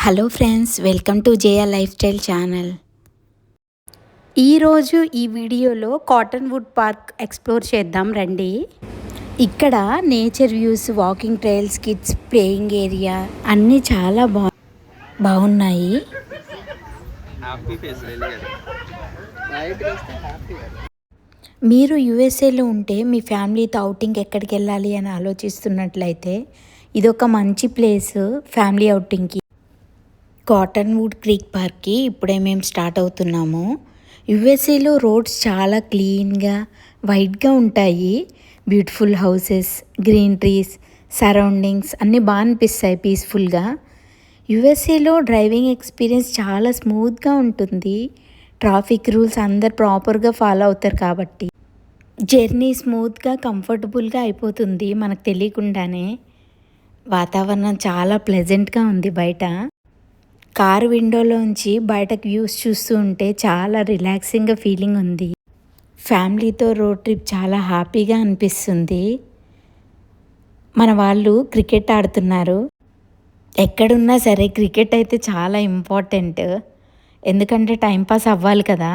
Hello friends, welcome to జేఆ lifestyle channel. ఈరోజు ఈ వీడియోలో కాటన్ వుడ్ పార్క్ ఎక్స్ప్లోర్ చేద్దాం రండి. ఇక్కడ nature views, walking trials, kids playing area అన్నీ చాలా బాగున్నాయి. మీరు యుఎస్ఏలో ఉంటే మీ ఫ్యామిలీతో అవుటింగ్ ఎక్కడికి వెళ్ళాలి అని ఆలోచిస్తున్నట్లయితే ఇదొక మంచి ప్లేస్ ఫ్యామిలీ అవుటింగ్కి. కాటన్ వుడ్ క్రీక్ పార్క్కి ఇప్పుడే మేము స్టార్ట్ అవుతున్నాము. యుఎస్ఏలో రోడ్స్ చాలా క్లీన్గా వైట్గా ఉంటాయి. Beautiful houses, green trees, surroundings అన్నీ బాగా అనిపిస్తాయి పీస్ఫుల్గా. యుఎస్ఏలో డ్రైవింగ్ ఎక్స్పీరియన్స్ చాలా స్మూత్గా ఉంటుంది. ట్రాఫిక్ రూల్స్ అందరు ప్రాపర్గా ఫాలో అవుతారు కాబట్టి జర్నీ స్మూత్గా కంఫర్టబుల్గా అయిపోతుంది మనకు తెలియకుండానే. వాతావరణం చాలా ప్లెజెంట్గా ఉంది. బయట కారు విండోలోంచి బయటకు వ్యూస్ చూస్తూ ఉంటే చాలా రిలాక్సింగ్గా ఫీలింగ్ ఉంది. ఫ్యామిలీతో రోడ్ ట్రిప్ చాలా హ్యాపీగా అనిపిస్తుంది. మన వాళ్ళు క్రికెట్ ఆడుతున్నారు. ఎక్కడున్నా సరే క్రికెట్ అయితే చాలా ఇంపార్టెంట్. ఎందుకంటే టైంపాస్ అవ్వాలి కదా.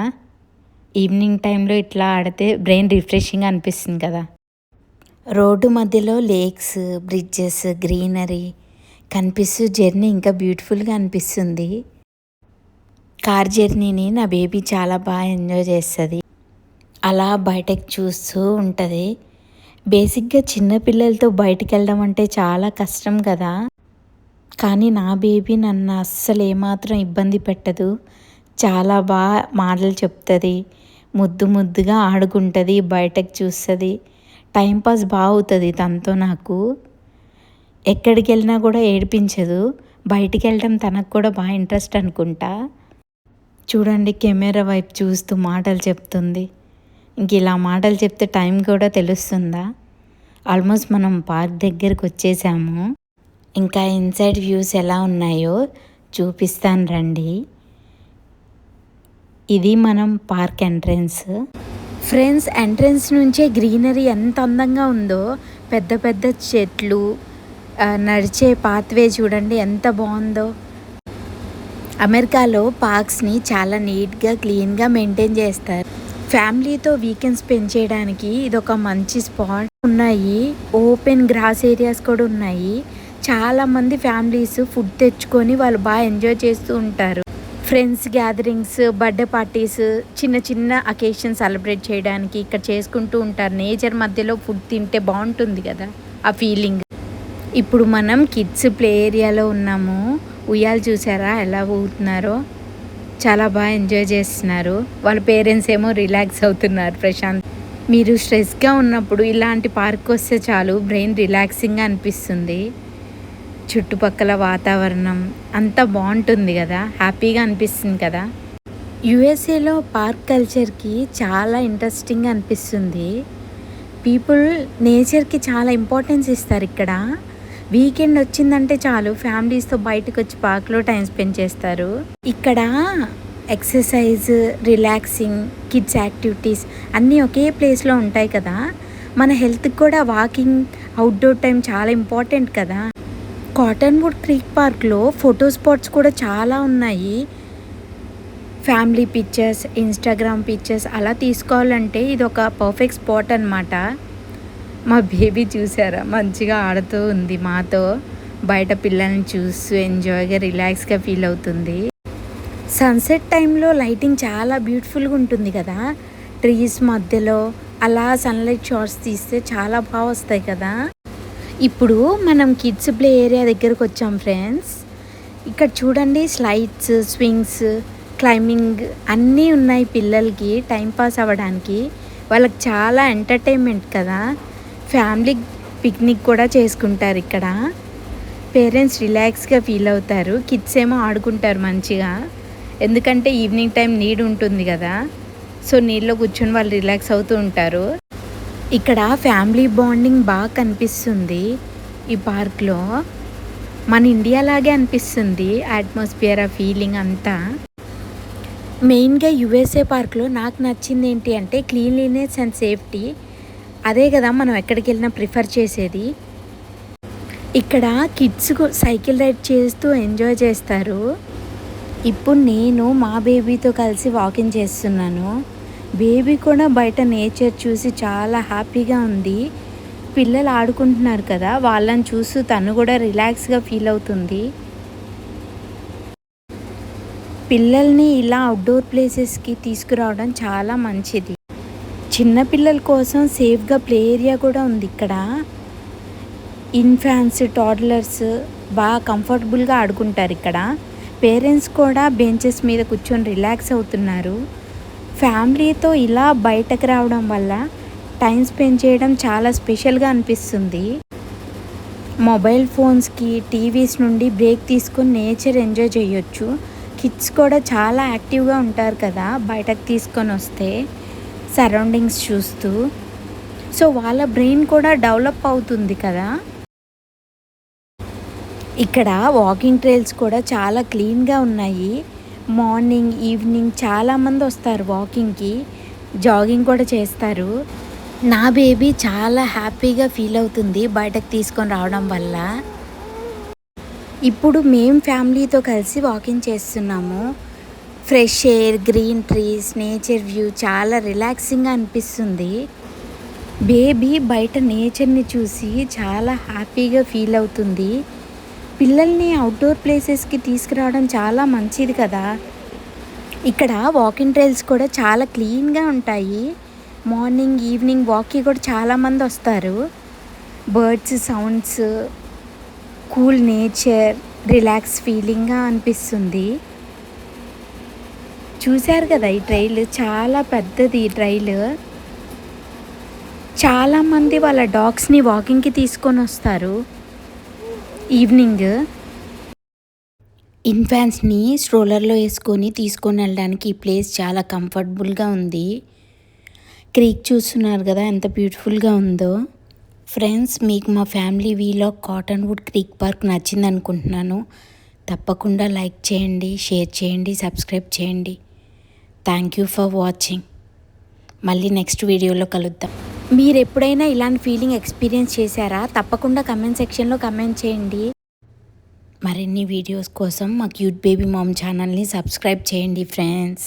ఈవినింగ్ టైంలో ఇట్లా ఆడితే బ్రెయిన్ రిఫ్రెషింగ్ అనిపిస్తుంది కదా. రోడ్డు మధ్యలో లేక్స్, బ్రిడ్జెస్, గ్రీనరీ కనిపిస్తూ జర్నీ ఇంకా బ్యూటిఫుల్గా అనిపిస్తుంది. కార్ జర్నీని నా బేబీ చాలా బాగా ఎంజాయ్ చేస్తుంది. అలా బయటకు చూస్తూ ఉంటుంది. బేసిక్గా చిన్నపిల్లలతో బయటికి వెళ్ళడం అంటే చాలా కష్టం కదా. కానీ నా బేబీ నన్ను అస్సలు ఏమాత్రం ఇబ్బంది పెట్టదు. చాలా బాగా మాటలు చెప్తుంది, ముద్దు ముద్దుగా ఆడుకుంటుంది, బయటకు చూస్తుంది. టైంపాస్ బాగా అవుతుంది తనతో నాకు. ఎక్కడికి వెళ్ళినా కూడా ఏడిపించదు. బయటికి వెళ్ళడం తనకు కూడా బాగా ఇంట్రెస్ట్ అనుకుంటా. చూడండి, కెమెరా వైపు చూస్తూ మాటలు చెప్తుంది. ఇంక ఇలా మాటలు చెప్తే టైం కూడా తెలుస్తుందా. ఆల్మోస్ట్ మనం పార్క్ దగ్గరికి వచ్చేసాము. ఇంకా ఇన్సైడ్ వ్యూస్ ఎలా ఉన్నాయో చూపిస్తాను రండి. ఇది మనం పార్క్ ఎంట్రన్స్. ఫ్రెండ్స్, ఎంట్రన్స్ నుంచే గ్రీనరీ ఎంత అందంగా ఉందో. పెద్ద పెద్ద చెట్లు, నడిచే పాత్వే చూడండి ఎంత బాగుందో. అమెరికాలో పార్క్స్ని చాలా నీట్గా, క్లీన్గా మెయింటైన్ చేస్తారు. ఫ్యామిలీతో వీకెండ్ స్పెండ్ చేయడానికి ఇదొక మంచి స్పాట్. ఉన్నాయి ఓపెన్ గ్రాస్ ఏరియాస్ కూడా ఉన్నాయి. చాలామంది ఫ్యామిలీస్ ఫుడ్ తెచ్చుకొని వాళ్ళు బాగా ఎంజాయ్ చేస్తూ ఉంటారు. ఫ్రెండ్స్ గ్యాదరింగ్స్, బర్త్డే పార్టీస్, చిన్న చిన్న అకేషన్ సెలబ్రేట్ చేయడానికి ఇక్కడ చేసుకుంటూ ఉంటారు. నేచర్ మధ్యలో ఫుడ్ తింటే బాగుంటుంది కదా ఆ ఫీలింగ్. ఇప్పుడు మనం కిడ్స్ ప్లే ఏరియాలో ఉన్నాము. ఉయ్యాలు చూసారా ఎలా ఊగుతున్నారో. చాలా బాగా ఎంజాయ్ చేస్తున్నారు. వాళ్ళ పేరెంట్స్ ఏమో రిలాక్స్ అవుతున్నారు ప్రశాంత్. మీరు స్ట్రెస్గా ఉన్నప్పుడు ఇలాంటి పార్క్ వస్తే చాలు, బ్రెయిన్ రిలాక్సింగ్గా అనిపిస్తుంది. చుట్టుపక్కల వాతావరణం అంతా బాగుంటుంది కదా, హ్యాపీగా అనిపిస్తుంది కదా. యుఎస్ఏలో పార్క్ కల్చర్కి చాలా ఇంట్రెస్టింగ్గా అనిపిస్తుంది. పీపుల్ నేచర్కి చాలా ఇంపార్టెన్స్ ఇస్తారు ఇక్కడ. వీకెండ్ వచ్చిందంటే చాలు ఫ్యామిలీస్తో బయటకు వచ్చి పార్క్లో టైం స్పెండ్ చేస్తారు. ఇక్కడ ఎక్సర్సైజ్, రిలాక్సింగ్, కిడ్స్ యాక్టివిటీస్ అన్నీ ఒకే ప్లేస్లో ఉంటాయి కదా. మన హెల్త్కి కూడా వాకింగ్, అవుట్డోర్ టైం చాలా ఇంపార్టెంట్ కదా. కాటన్ వుడ్ క్రీక్ పార్క్లో ఫోటో స్పాట్స్ కూడా చాలా ఉన్నాయి. ఫ్యామిలీ పిక్చర్స్, ఇన్స్టాగ్రామ్ పిక్చర్స్ అలా తీసుకోవాలంటే ఇది ఒక పర్ఫెక్ట్ స్పాట్ అన్నమాట. మా బేబీ చూసారా మంచిగా ఆడుతూ ఉంది మాతో. బయట పిల్లల్ని చూస్తూ ఎంజాయ్గా, రిలాక్స్గా ఫీల్ అవుతుంది. సన్సెట్ టైంలో లైటింగ్ చాలా బ్యూటిఫుల్గా ఉంటుంది కదా. ట్రీస్ మధ్యలో అలా సన్లైట్ షాట్స్ తీస్తే చాలా బాగా వస్తాయి కదా. ఇప్పుడు మనం కిడ్స్ ప్లే ఏరియా దగ్గరకు వచ్చాం ఫ్రెండ్స్. ఇక్కడ చూడండి, స్లైడ్స్, స్వింగ్స్, క్లైంబింగ్ అన్నీ ఉన్నాయి పిల్లలకి టైంపాస్ అవ్వడానికి. వాళ్ళకి చాలా ఎంటర్టైన్మెంట్ కదా. ఫ్యామిలీ పిక్నిక్ కూడా చేసుకుంటారు ఇక్కడ. పేరెంట్స్ రిలాక్స్గా ఫీల్ అవుతారు, కిడ్స్ ఏమో ఆడుకుంటారు మంచిగా. ఎందుకంటే ఈవినింగ్ టైం నీడ్ ఉంటుంది కదా. సో నీళ్ళలో కూర్చొని వాళ్ళు రిలాక్స్ అవుతూ ఉంటారు. ఇక్కడ ఫ్యామిలీ బాండింగ్ బాగా కనిపిస్తుంది ఈ పార్క్లో. మన ఇండియా లాగే అనిపిస్తుంది అట్మాస్ఫియర్, ఆ ఫీలింగ్ అంతా. మెయిన్గా యుఎస్ఏ పార్క్లో నాకు నచ్చింది ఏంటి అంటే క్లీన్లీనెస్ అండ్ సేఫ్టీ. అదే కదా మనం ఎక్కడికి వెళ్ళినా ప్రిఫర్ చేసేది. ఇక్కడ కిడ్స్ సైకిల్ రైడ్ చేస్తూ ఎంజాయ్ చేస్తారు. ఇప్పుడు నేను మా బేబీతో కలిసి వాకింగ్ చేస్తున్నాను. బేబీ కూడా బయట నేచర్ చూసి చాలా హ్యాపీగా ఉంది. పిల్లలు ఆడుకుంటున్నారు కదా, వాళ్ళని చూస్తూ తను కూడా రిలాక్స్గా ఫీల్ అవుతుంది. పిల్లల్ని ఇలా అవుట్డోర్ ప్లేసెస్కి తీసుకురావడం చాలా మంచిది. చిన్నపిల్లల కోసం సేఫ్గా ప్లే ఏరియా కూడా ఉంది ఇక్కడ. ఇన్ఫాన్స్, టాడ్లర్స్ బాగా కంఫర్టబుల్గా ఆడుకుంటారు ఇక్కడ. పేరెంట్స్ కూడా బెంచెస్ మీద కూర్చొని రిలాక్స్ అవుతున్నారు. ఫ్యామిలీతో ఇలా బయటకు రావడం వల్ల టైం స్పెండ్ చేయడం చాలా స్పెషల్గా అనిపిస్తుంది. మొబైల్ ఫోన్స్కి, టీవీస్ నుండి బ్రేక్ తీసుకొని నేచర్ ఎంజాయ్ చేయొచ్చు. కిడ్స్ కూడా చాలా యాక్టివ్గా ఉంటారు కదా బయటకు తీసుకొని వస్తే, సరౌండింగ్స్ చూస్తూ. సో వాళ్ళ బ్రెయిన్ కూడా డెవలప్ అవుతుంది కదా. ఇక్కడ వాకింగ్ ట్రైల్స్ కూడా చాలా క్లీన్గా ఉన్నాయి. మార్నింగ్, ఈవినింగ్ చాలామంది వస్తారు వాకింగ్కి, జాగింగ్ కూడా చేస్తారు. నా బేబీ చాలా హ్యాపీగా ఫీల్ అవుతుంది బయటకు తీసుకొని రావడం వల్ల. ఇప్పుడు మేము ఫ్యామిలీతో కలిసి వాకింగ్ చేస్తున్నాము. Fresh air, green trees, nature view చాలా రిలాక్సింగ్గా అనిపిస్తుంది. బేబీ బయట నేచర్ని చూసి చాలా హ్యాపీగా ఫీల్ అవుతుంది. పిల్లల్ని అవుట్డోర్ ప్లేసెస్కి తీసుకురావడం చాలా మంచిది కదా. ఇక్కడ వాకింగ్ ట్రైల్స్ కూడా చాలా క్లీన్గా ఉంటాయి. మార్నింగ్, ఈవినింగ్ వాక్కి కూడా చాలామంది వస్తారు. Birds sounds, cool nature, relax ఫీలింగ్గా అనిపిస్తుంది. చూశారు కదా ఈ ట్రైల్ చాలా పెద్దది. ఈ ట్రైల్ చాలామంది వాళ్ళ డాగ్స్ని వాకింగ్కి తీసుకొని వస్తారు. ఈవినింగ్ ఇన్ఫాన్స్ని స్ట్రోలర్లో వేసుకొని తీసుకొని వెళ్ళడానికి ఈ ప్లేస్ చాలా కంఫర్టబుల్గా ఉంది. క్రీక్ చూస్తున్నారు కదా ఎంత బ్యూటిఫుల్గా ఉందో. ఫ్రెండ్స్, మీకు మా ఫ్యామిలీ వీలాగ్ కాటన్వుడ్ క్రీక్ పార్క్ నచ్చింది అనుకుంటున్నాను. తప్పకుండా లైక్ చేయండి, షేర్ చేయండి, సబ్స్క్రైబ్ చేయండి. Thank you for watching. మళ్ళీ నెక్స్ట్ వీడియోలో కలుద్దాం. మీరు ఎప్పుడైనా ఇలాంటి ఫీలింగ్ ఎక్స్పీరియన్స్ చేశారా? తప్పకుండా కమెంట్ సెక్షన్లో కమెంట్ చేయండి. మరిన్ని వీడియోస్ కోసం మా క్యూట్ బేబీ మామ్ ఛానల్ని సబ్స్క్రైబ్ చేయండి ఫ్రెండ్స్.